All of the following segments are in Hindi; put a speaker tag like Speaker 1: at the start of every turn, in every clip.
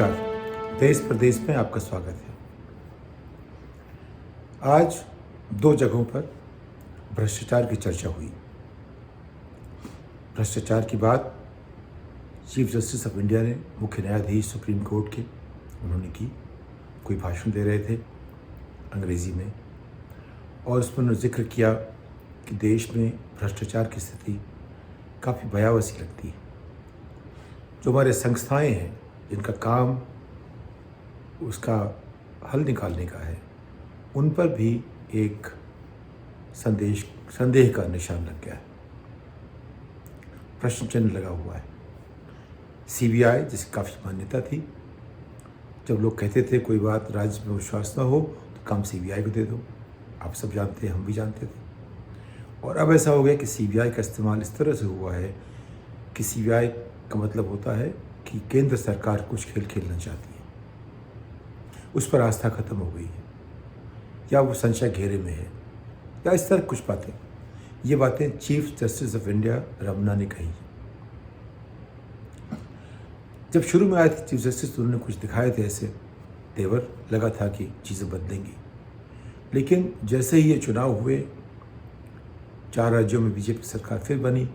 Speaker 1: नमस्कार। देश प्रदेश में आपका स्वागत है। आज दो जगहों पर भ्रष्टाचार की चर्चा हुई। भ्रष्टाचार की बात चीफ जस्टिस ऑफ इंडिया ने, मुख्य न्यायाधीश सुप्रीम कोर्ट के, उन्होंने की। कोई भाषण दे रहे थे अंग्रेज़ी में और उसमें उन्होंने जिक्र किया कि देश में भ्रष्टाचार की स्थिति काफ़ी भयावह सी लगती है। जो हमारे संस्थाएं हैं जिनका काम उसका हल निकालने का है, उन पर भी एक संदेह का निशान लग गया है, प्रश्न चिन्ह लगा हुआ है। सीबीआई जिसकी काफ़ी मान्यता थी, जब लोग कहते थे कोई बात राज्य में विश्वास ना हो तो काम सीबीआई को दे दो, आप सब जानते हैं, हम भी जानते थे। और अब ऐसा हो गया कि सीबीआई का इस्तेमाल इस तरह से हुआ है कि सीबीआई का मतलब होता है कि केंद्र सरकार कुछ खेल खेलना चाहती है, उस पर आस्था खत्म हो गई है, या वो संशय घेरे में है, या इस तरह कुछ बातें। ये बातें chief justice of India Ramana ने कही। जब शुरू में आए थे चीफ जस्टिस, उन्होंने कुछ दिखाए थे ऐसे तेवर, लगा था कि चीज़ें बदलेंगी। लेकिन जैसे ही ये चुनाव हुए, 4 राज्यों में बीजेपी सरकार फिर बनी,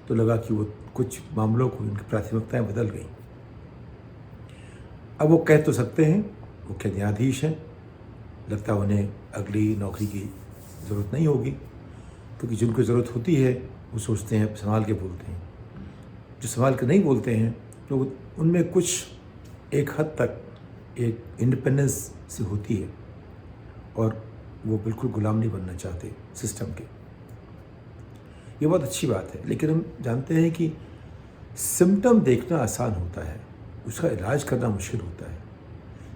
Speaker 1: तो लगा कि वो कुछ मामलों को, उनकी प्राथमिकताएं बदल गई। अब वो कह तो सकते हैं, मुख्य न्यायाधीश हैं, लगता है उन्हें अगली नौकरी की ज़रूरत नहीं होगी, क्योंकि जिनको ज़रूरत होती है वो सोचते हैं, संभाल के बोलते हैं। जो संभाल के नहीं बोलते हैं तो उनमें कुछ एक हद तक एक इंडिपेंडेंस से होती है और वो बिल्कुल गुलाम नहीं बनना चाहते सिस्टम के। ये बहुत अच्छी बात है, लेकिन हम जानते हैं कि सिम्टम देखना आसान होता है, उसका इलाज करना मुश्किल होता है।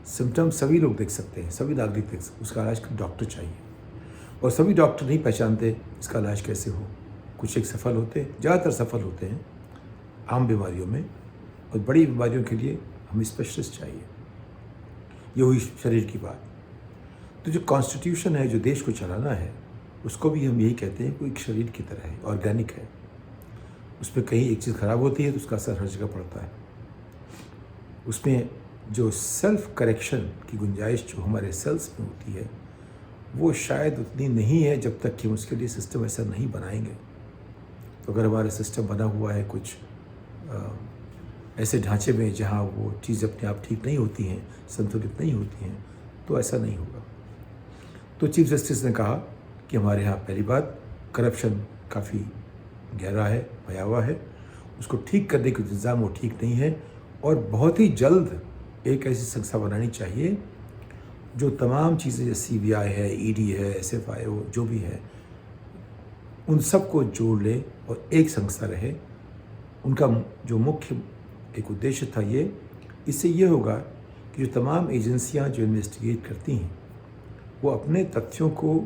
Speaker 1: सिम्टम सभी लोग देख सकते हैं, सभी नागरिक देख सकते हैं, उसका इलाज डॉक्टर चाहिए, और सभी डॉक्टर नहीं पहचानते इसका इलाज कैसे हो। कुछ एक सफल होते हैं, ज़्यादातर सफल होते हैं आम बीमारियों में, और बड़ी बीमारियों के लिए हमें स्पेशलिस्ट चाहिए। ये हुई शरीर की बात। तो जो कॉन्स्टिट्यूशन है, जो देश को चलाना है, उसको भी हम यही कहते हैं, कोई एक शरीर की तरह है, ऑर्गेनिक है। उसमें कहीं एक चीज़ खराब होती है तो उसका असर हर जगह पड़ता है। उसमें जो सेल्फ करेक्शन की गुंजाइश जो हमारे सेल्स में होती है, वो शायद उतनी नहीं है जब तक कि हम उसके लिए सिस्टम ऐसा नहीं बनाएंगे। तो अगर हमारा सिस्टम बना हुआ है कुछ ऐसे ढांचे में जहाँ वो चीज़ अपने आप ठीक नहीं होती हैं, संतुलित नहीं होती हैं, तो ऐसा नहीं होगा। तो चीफ जस्टिस ने कहा कि हमारे यहाँ पहली बात, करप्शन काफ़ी गहरा है, भयावह है, उसको ठीक करने के इंतज़ाम वो ठीक नहीं है, और बहुत ही जल्द एक ऐसी संस्था बनानी चाहिए जो तमाम चीज़ें, जैसे सीबीआई है, ईडी है, एसएफआईओ जो भी है, उन सबको जोड़ ले और एक संस्था रहे। उनका जो मुख्य एक उद्देश्य था ये, इससे ये होगा कि जो तमाम एजेंसियां जो इन्वेस्टिगेट करती हैं, वो अपने तथ्यों को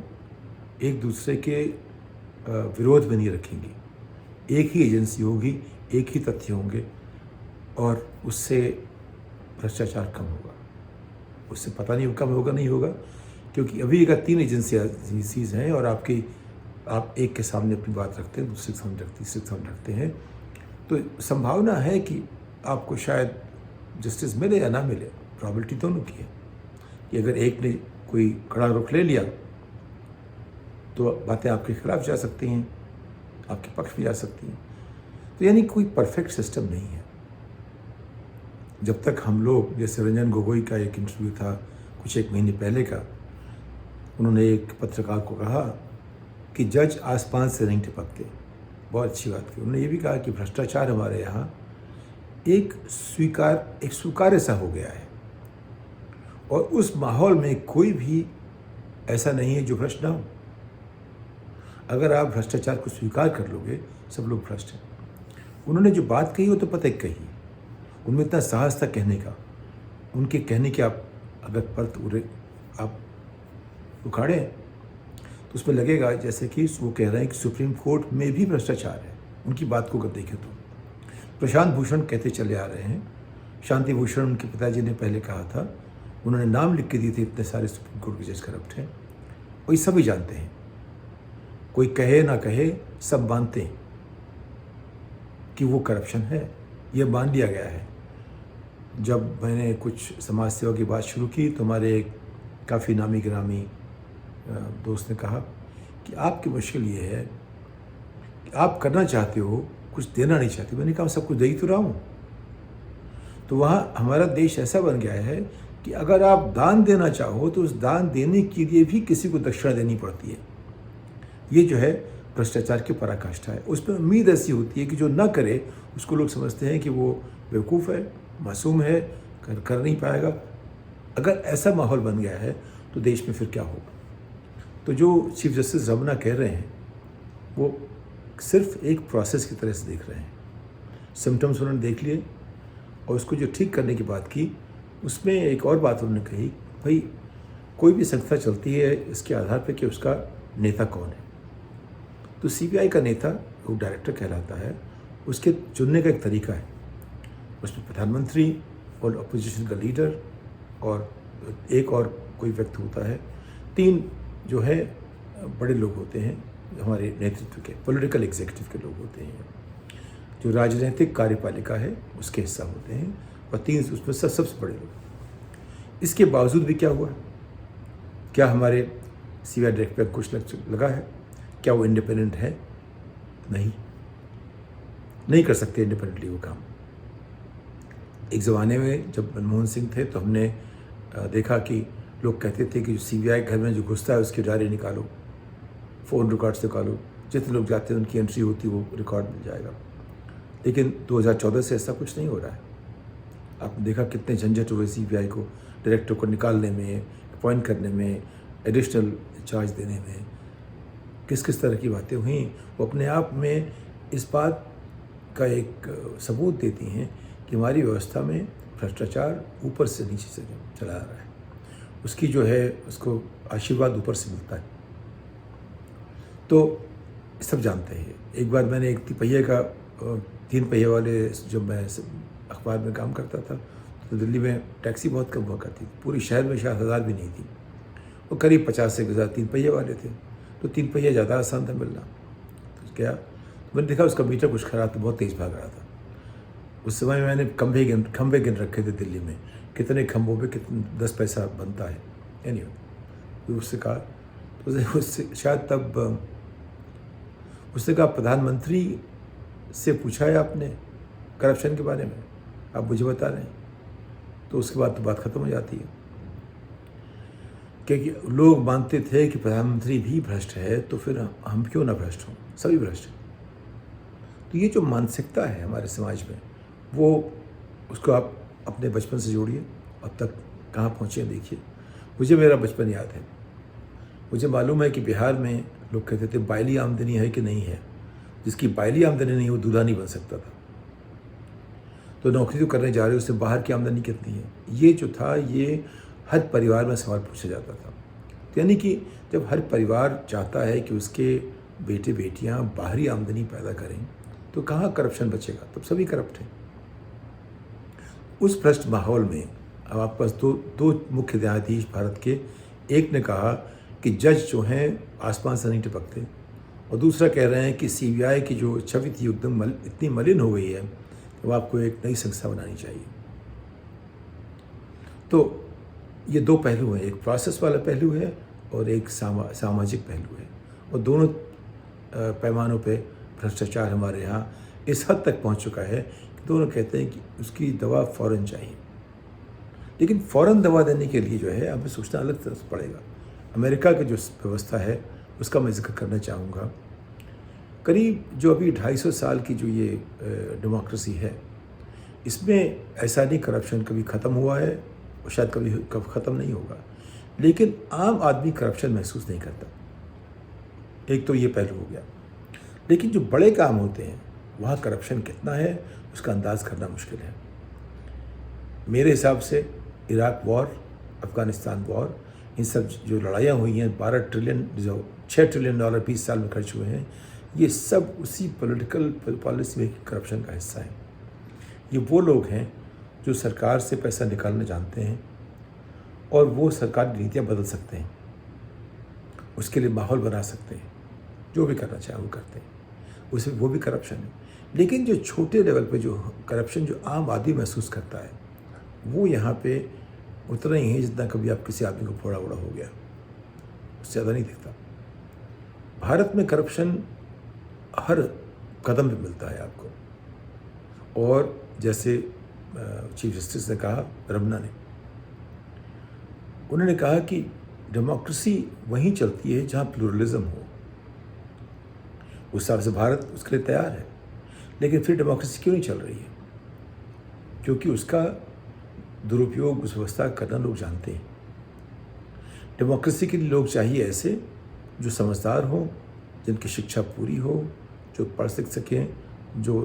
Speaker 1: एक दूसरे के विरोध में नहीं रखेंगी। एक ही एजेंसी होगी, एक ही तथ्य होंगे, और उससे भ्रष्टाचार कम होगा। उससे पता नहीं कम होगा नहीं होगा, क्योंकि अभी अगर 3 एजेंसीज हैं और आप एक के सामने अपनी बात रखते हैं, दूसरे के सामने रखते, तीसरे के सामने रखते हैं, तो संभावना है कि आपको शायद जस्टिस मिले या ना मिले। प्रॉबिलिटी दोनों की है कि अगर एक ने कोई कड़ा रुख ले लिया तो बातें आपके खिलाफ जा सकती हैं, आपके पक्ष में जा सकती हैं। तो यानी कोई परफेक्ट सिस्टम नहीं है। जब तक हम लोग, जैसे रंजन गोगोई का एक इंटरव्यू था कुछ एक महीने पहले का, उन्होंने एक पत्रकार को कहा कि जज आसमान से नहीं टपकते। बहुत अच्छी बात की। उन्होंने ये भी कहा कि भ्रष्टाचार हमारे यहाँ एक स्वीकार्य सा हो गया है, और उस माहौल में कोई भी ऐसा नहीं है जो भ्रष्ट ना हो। अगर आप भ्रष्टाचार को स्वीकार कर लोगे, सब लोग भ्रष्ट हैं। उन्होंने जो बात कही वो तो पता कही, उनमें इतना साहस था कहने का। उनके कहने के आप अगर परत आप उखाड़ें तो उसमें लगेगा जैसे कि वो कह रहे हैं कि सुप्रीम कोर्ट में भी भ्रष्टाचार है। उनकी बात को अगर देखें तो प्रशांत भूषण कहते चले आ रहे हैं, शांति भूषण उनके पिताजी ने पहले कहा था, उन्होंने नाम लिख के दिए थे, इतने सारे सुप्रीम कोर्ट के जज करप्ट हैं, और ये सभी जानते हैं। कोई कहे ना कहे, सब मानते हैं कि वो करप्शन है, ये मान लिया गया है। जब मैंने कुछ समाज सेवा की बात शुरू की तो हमारे एक काफ़ी नामी गिरामी दोस्त ने कहा कि आपकी मुश्किल ये है कि आप करना चाहते हो, कुछ देना नहीं चाहते। मैंने कहा सब कुछ दे ही तो रहा हूँ। तो वहाँ हमारा देश ऐसा बन गया है कि अगर आप दान देना चाहो तो उस दान देने के लिए भी किसी को दक्षिणा देनी पड़ती है। ये जो है भ्रष्टाचार की पराकाष्ठा है। उसमें उम्मीद ऐसी होती है कि जो ना करे उसको लोग समझते हैं कि वो बेवकूफ़ है, मासूम है, कर नहीं पाएगा। अगर ऐसा माहौल बन गया है तो देश में फिर क्या होगा। तो जो चीफ जस्टिस रमन्ना कह रहे हैं वो सिर्फ एक प्रोसेस की तरह से देख रहे हैं। सिम्टम्स उन्होंने देख लिए और उसको जो ठीक करने की बात की, उसमें एक और बात उन्होंने कही, भाई कोई भी संस्था चलती है इसके आधार पर कि उसका नेता कौन है। तो सीबीआई का नेता वो डायरेक्टर कहलाता है, उसके चुनने का एक तरीका है। उसमें प्रधानमंत्री और अपोजिशन का लीडर और एक और कोई व्यक्ति होता है। 3 जो है बड़े लोग होते हैं हमारे नेतृत्व के, पॉलिटिकल एग्जीक्यूटिव के लोग होते हैं, जो राजनीतिक कार्यपालिका है उसके हिस्सा होते हैं, और 3 उसमें सबसे बड़े लोग। इसके बावजूद भी क्या हुआ, क्या हमारे सीबीआई डायरेक्टर पर कुछ लगा है? क्या वो इंडिपेंडेंट है? नहीं कर सकते इंडिपेंडेंटली वो काम। एक ज़माने में जब मनमोहन सिंह थे तो हमने देखा कि लोग कहते थे कि सीबीआई घर में जो घुसता है उसकी डायरी निकालो, फ़ोन रिकॉर्ड्स निकालो, जितने लोग जाते हैं उनकी एंट्री होती वो रिकॉर्ड मिल जाएगा। लेकिन 2014 से ऐसा कुछ नहीं हो रहा है। आपने देखा कितने झंझट हुए सीबीआई को डायरेक्टर को निकालने में, अपॉइंट करने में, एडिशनल चार्ज देने में, किस किस तरह की बातें हुई। वो अपने आप में इस बात का एक सबूत देती हैं कि हमारी व्यवस्था में भ्रष्टाचार ऊपर से नीचे से चला आ रहा है। उसकी जो है उसको आशीर्वाद ऊपर से मिलता है। तो सब जानते हैं। एक बार मैंने एक तीन पहिए वाले, जब मैं अखबार में काम करता था तो दिल्ली में टैक्सी बहुत कम हुआ करती थी, पूरी शहर में शायद 1000 भी नहीं थी, वो करीब 50 से 1000 3 पहिए वाले थे। तो 3 पहिया ज़्यादा आसान था मिलना। तो क्या मैंने देखा उसका मीटर कुछ खराब था, बहुत तेज़ भाग रहा था। उस समय मैंने खंभे गिन रखे थे दिल्ली में, कितने खंभों पे कितने 10 पैसा बनता है। एनीवे तो उससे कहा, तो उससे शायद तब उसने कहा प्रधानमंत्री से पूछा है आपने करप्शन के बारे में, आप मुझे बता रहे हैं। तो उसके बाद तो बात ख़त्म हो जाती है, क्योंकि लोग मानते थे कि प्रधानमंत्री भी भ्रष्ट है तो फिर हम क्यों ना भ्रष्ट हों, सभी भ्रष्ट हैं। तो ये जो मानसिकता है हमारे समाज में, वो उसको आप अपने बचपन से जोड़िए, अब तक कहाँ पहुँचे देखिए। मुझे मेरा बचपन याद है। मुझे मालूम है कि बिहार में लोग कहते थे बाइली आमदनी है कि नहीं है, जिसकी बाइली आमदनी नहीं वो दूल्हा नहीं बन सकता था। तो नौकरी तो करने जा रहे हो, उससे बाहर की आमदनी कितनी है, ये जो था ये हर परिवार में सवाल पूछा जाता था। तो यानी कि जब हर परिवार चाहता है कि उसके बेटे बेटियां बाहरी आमदनी पैदा करें तो कहाँ करप्शन बचेगा, तब सभी करप्ट हैं। उस भ्रष्ट माहौल में अब आपके पास दो मुख्य न्यायाधीश भारत के, एक ने कहा कि जज जो हैं आसमान से नहीं टपकते, और दूसरा कह रहे हैं कि सीबीआई की जो छवि थी एकदम इतनी मलिन हो गई है तो आपको एक नई संस्था बनानी चाहिए। तो ये 2 पहलू हैं, एक प्रोसेस वाला पहलू है और एक सामाजिक पहलू है, और दोनों पैमानों पे भ्रष्टाचार हमारे यहाँ इस हद तक पहुँच चुका है कि दोनों कहते हैं कि उसकी दवा फ़ौरन चाहिए। लेकिन फ़ौरन दवा देने के लिए जो है हमें सोचना अलग तरह से पड़ेगा। अमेरिका की जो व्यवस्था है उसका मैं जिक्र करना चाहूँगा। करीब जो अभी 250 साल की जो ये डेमोक्रेसी है, इसमें ऐसा नहीं करप्शन कभी ख़त्म हुआ है और शायद कभी ख़त्म नहीं होगा, लेकिन आम आदमी करप्शन महसूस नहीं करता। एक तो ये पहलू हो गया। लेकिन जो बड़े काम होते हैं वहाँ करप्शन कितना है उसका अंदाज़ करना मुश्किल है। मेरे हिसाब से इराक वॉर, अफ़गानिस्तान वॉर, इन सब जो लड़ाइयाँ हुई हैं, 12 ट्रिलियन जो $6 ट्रिलियन 20 साल में खर्च हुए हैं, ये सब उसी पॉलिटिकल पॉलिसी में करप्शन का हिस्सा है। ये वो लोग हैं जो सरकार से पैसा निकालना जानते हैं और वो सरकार की नीतियाँ बदल सकते हैं, उसके लिए माहौल बना सकते हैं, जो भी करना चाहे वो करते हैं, उसमें वो भी करप्शन है। लेकिन जो छोटे लेवल पे जो करप्शन जो आम आदमी महसूस करता है वो यहाँ पे उतना ही है जितना कभी आप किसी आदमी को फोड़ा वोड़ा हो गया, उससे ज़्यादा नहीं दिखता। भारत में करप्शन हर कदम पे मिलता है आपको। और जैसे चीफ जस्टिस ने कहा, रमन्ना ने, उन्होंने कहा कि डेमोक्रेसी वहीं चलती है जहाँ प्लूरलिज्म हो। उस हिसाब से भारत उसके लिए तैयार है, लेकिन फिर डेमोक्रेसी क्यों नहीं चल रही है? क्योंकि उसका दुरुपयोग उस व्यवस्था करना लोग जानते हैं। डेमोक्रेसी के लिए लोग चाहिए ऐसे जो समझदार हों, जिनकी शिक्षा पूरी हो, जो पढ़ लिख सकें, जो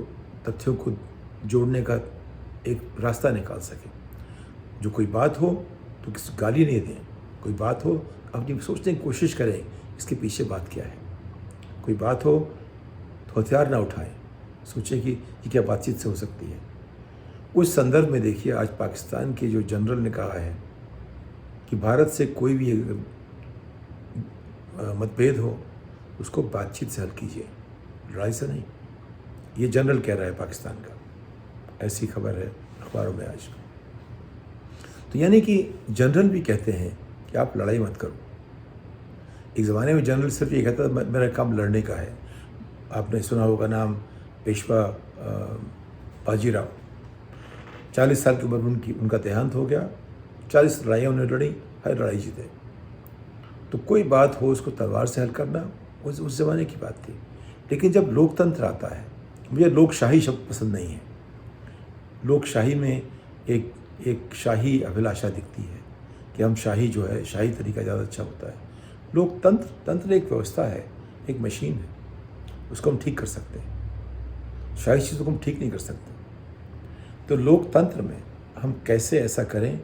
Speaker 1: तथ्यों को जोड़ने का एक रास्ता निकाल सकें। जो कोई बात हो तो किसी गाली नहीं दें, कोई बात हो अपनी सोचने की कोशिश करें इसके पीछे बात क्या है। कोई बात हो तो हथियार ना उठाएं, सोचें कि ये क्या बातचीत से हो सकती है। उस संदर्भ में देखिए, आज पाकिस्तान के जो जनरल ने कहा है कि भारत से कोई भी मतभेद हो उसको बातचीत से हल कीजिए, लड़ाई से नहीं। ये जनरल कह रहा है पाकिस्तान का, ऐसी खबर है अखबारों में आज। तो यानी कि जनरल भी कहते हैं कि आप लड़ाई मत करो। एक ज़माने में जनरल सिर्फ ये कहता था मेरा काम लड़ने का है। आपने सुना होगा नाम पेशवा बाजीराव। 40 साल की उम्र में उनका देहांत हो गया। 40 लड़ाइयाँ उन्होंने लड़ी, हर लड़ाई जीते। तो कोई बात हो उसको तलवार से हल करना उस ज़माने की बात थी। लेकिन जब लोकतंत्र आता है, मुझे लोकशाही शब्द पसंद नहीं है। लोकशाही में एक शाही अभिलाषा दिखती है कि हम शाही जो है, शाही तरीका ज़्यादा अच्छा होता है। तंत्र एक व्यवस्था है, एक मशीन है, उसको हम ठीक कर सकते हैं। शाही चीज़ों को हम ठीक नहीं कर सकते। तो लोकतंत्र में हम कैसे ऐसा करें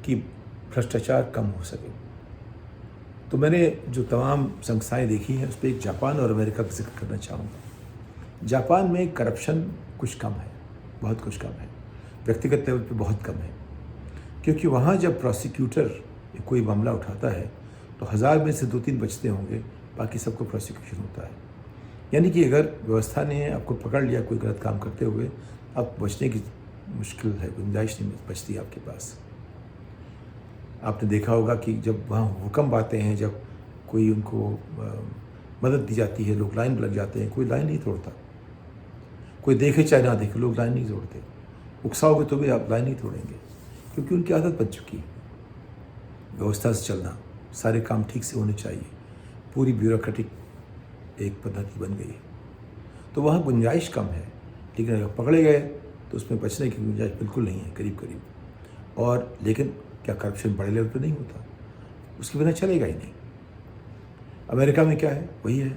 Speaker 1: कि भ्रष्टाचार कम हो सके। तो मैंने जो तमाम संस्थाएं देखी हैं उस पर एक जापान और अमेरिका का जिक्र करना चाहूँगा। जापान में करप्शन कुछ कम है, बहुत कुछ कम है, व्यक्तिगत लेवल पे बहुत कम है। क्योंकि वहाँ जब प्रोसिक्यूटर कोई मामला उठाता है तो 1000 में से 2-3 बचते होंगे, बाकी सबको प्रोसिक्यूशन होता है। यानी कि अगर व्यवस्था ने आपको पकड़ लिया कोई गलत काम करते हुए, अब बचने की मुश्किल है, गुंजाइश नहीं बचती आपके पास। आपने देखा होगा कि जब वहाँ भूकंप आते हैं, जब कोई उनको मदद दी जाती है, लोग लाइन लग जाते हैं, कोई लाइन नहीं तोड़ता। कोई देखे चाहे ना देखे, लोग लाइन नहीं तोड़ते। उकसाओगे तो भी आप लाइन नहीं तोड़ेंगे, क्योंकि उनकी आदत बन चुकी है व्यवस्था से चलना। सारे काम ठीक से होने चाहिए, पूरी ब्यूरोक्रेटिक एक पद्धति बन गई है। तो वहाँ गुंजाइश कम है, लेकिन अगर पकड़े गए तो उसमें बचने की गुंजाइश बिल्कुल नहीं है, करीब करीब। और लेकिन क्या करप्शन बड़े लेवल पे नहीं होता? उसके बिना चलेगा ही नहीं। अमेरिका में क्या है, वही है,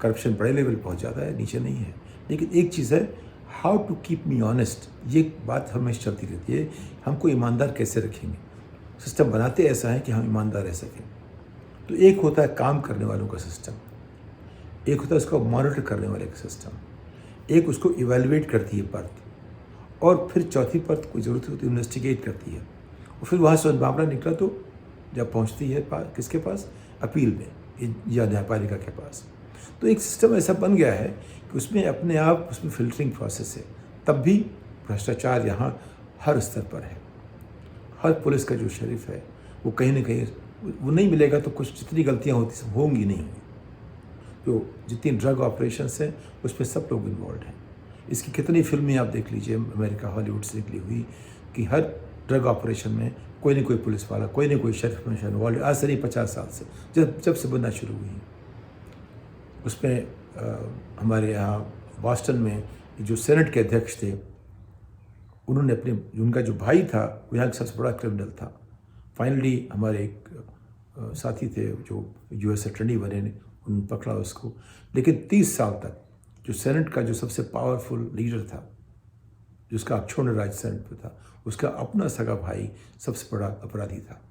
Speaker 1: करप्शन बड़े लेवल बहुत ज़्यादा है, नीचे नहीं है। लेकिन एक चीज़ है, how to keep me honest, ये बात हमेशा चलती रहती है। हमको ईमानदार कैसे रखेंगे? सिस्टम बनाते ऐसा है कि हम ईमानदार रह सकें। तो एक होता है काम करने वालों का सिस्टम, एक होता है उसको मॉनिटर करने वाले का सिस्टम, एक उसको इवेलुएट करती है परत, और फिर चौथी परत कोई ज़रूरत होती है इन्वेस्टिगेट करती है। और फिर वहाँ से मामला निकला तो जब पहुँचती है किसके पास? अपील में या न्यायपालिका के पास। तो एक सिस्टम ऐसा बन गया है कि उसमें अपने आप उसमें फिल्टरिंग प्रोसेस है। तब भी भ्रष्टाचार यहाँ हर स्तर पर है। हर पुलिस का जो शरीफ है वो कहीं ना कहीं वो नहीं मिलेगा तो कुछ जितनी गलतियाँ होती होंगी नहीं होंगी। तो जितनी ड्रग ऑपरेशंस हैं उसमें सब लोग इन्वॉल्व हैं। इसकी कितनी फिल्में आप देख लीजिए अमेरिका हॉलीवुड से निकली हुई कि हर ड्रग ऑपरेशन में कोई ना कोई पुलिस वाला, कोई ना कोई शरीफ में इन्वॉल्व, आज से नहीं 50 साल से जब से बनना शुरू हुई। उसमें हमारे यहाँ बॉस्टन में जो सेनेट के अध्यक्ष थे, उन्होंने उनका जो भाई था वो यहाँ का सबसे बड़ा क्रिमिनल था। फाइनली हमारे एक साथी थे जो यूएस अटॉर्नी बने, उन्होंने पकड़ा उसको। लेकिन 30 साल तक जो सेनेट का जो सबसे पावरफुल लीडर था, जिसका अक्षुण्ण राज सेनेट पे था, उसका अपना सगा भाई सबसे बड़ा अपराधी था।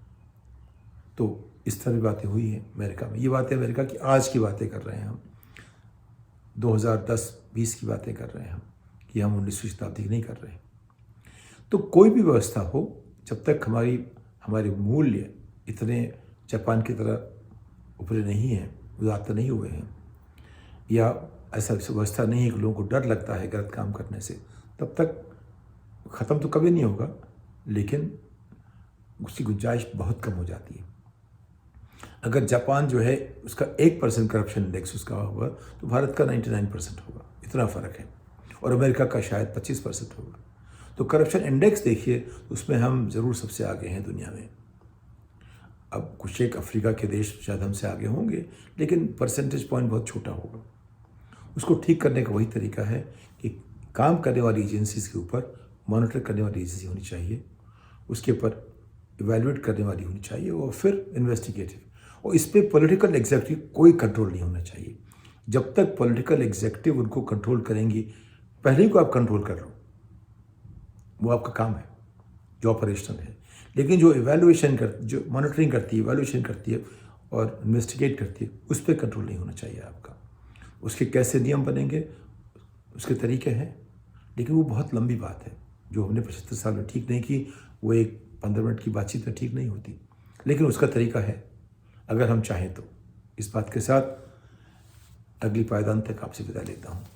Speaker 1: तो इस तरह की बातें हुई हैं अमेरिका में। ये बातें अमेरिका की आज की बातें कर रहे हैं हम, 2010-20 की बातें कर रहे हैं हम, कि हम 19वीं शताब्दी की नहीं कर रहे हैं। तो कोई भी व्यवस्था हो, जब तक हमारे मूल्य इतने जापान की तरह उपरे नहीं हैं, उदात्त नहीं हुए हैं, या ऐसा व्यवस्था नहीं है कि लोगों को डर लगता है गलत काम करने से, तब तक ख़त्म तो कभी नहीं होगा। लेकिन उसकी गुंजाइश बहुत कम हो जाती है। अगर जापान जो है उसका 1% करप्शन इंडेक्स उसका होगा तो भारत का 99% होगा, इतना फ़र्क है। और अमेरिका का शायद 25% होगा। तो करप्शन इंडेक्स देखिए, उसमें हम ज़रूर सबसे आगे हैं दुनिया में। अब कुछ एक अफ्रीका के देश शायद हमसे आगे होंगे, लेकिन परसेंटेज पॉइंट बहुत छोटा होगा। उसको ठीक करने का वही तरीका है कि काम करने वाली एजेंसीज़ के ऊपर मॉनिटर करने वाली एजेंसी होनी चाहिए, उसके ऊपर इवैल्यूएट करने वाली होनी चाहिए, और फिर इन्वेस्टिगेटिव। और इस पर पॉलिटिकल एग्जीक्यूटिव कोई कंट्रोल नहीं होना चाहिए। जब तक पॉलिटिकल एग्जीक्यूटिव उनको कंट्रोल करेंगी, पहले ही को आप कंट्रोल कर लो, वो आपका काम है जो ऑपरेशनल है। लेकिन जो इवैल्यूएशन जो मॉनिटरिंग करती है, इवैल्यूएशन करती है और इन्वेस्टिगेट करती है, उस पर कंट्रोल नहीं होना चाहिए आपका। उसके कैसे नियम बनेंगे, उसके तरीके हैं, लेकिन वो बहुत लंबी बात है। जो हमने 75 साल में ठीक नहीं की, वो एक 15 मिनट की बातचीत में ठीक नहीं होती, लेकिन उसका तरीका है, अगर हम चाहें तो। इस बात के साथ अगली पायदान तक आपसे विदा लेता हूँ।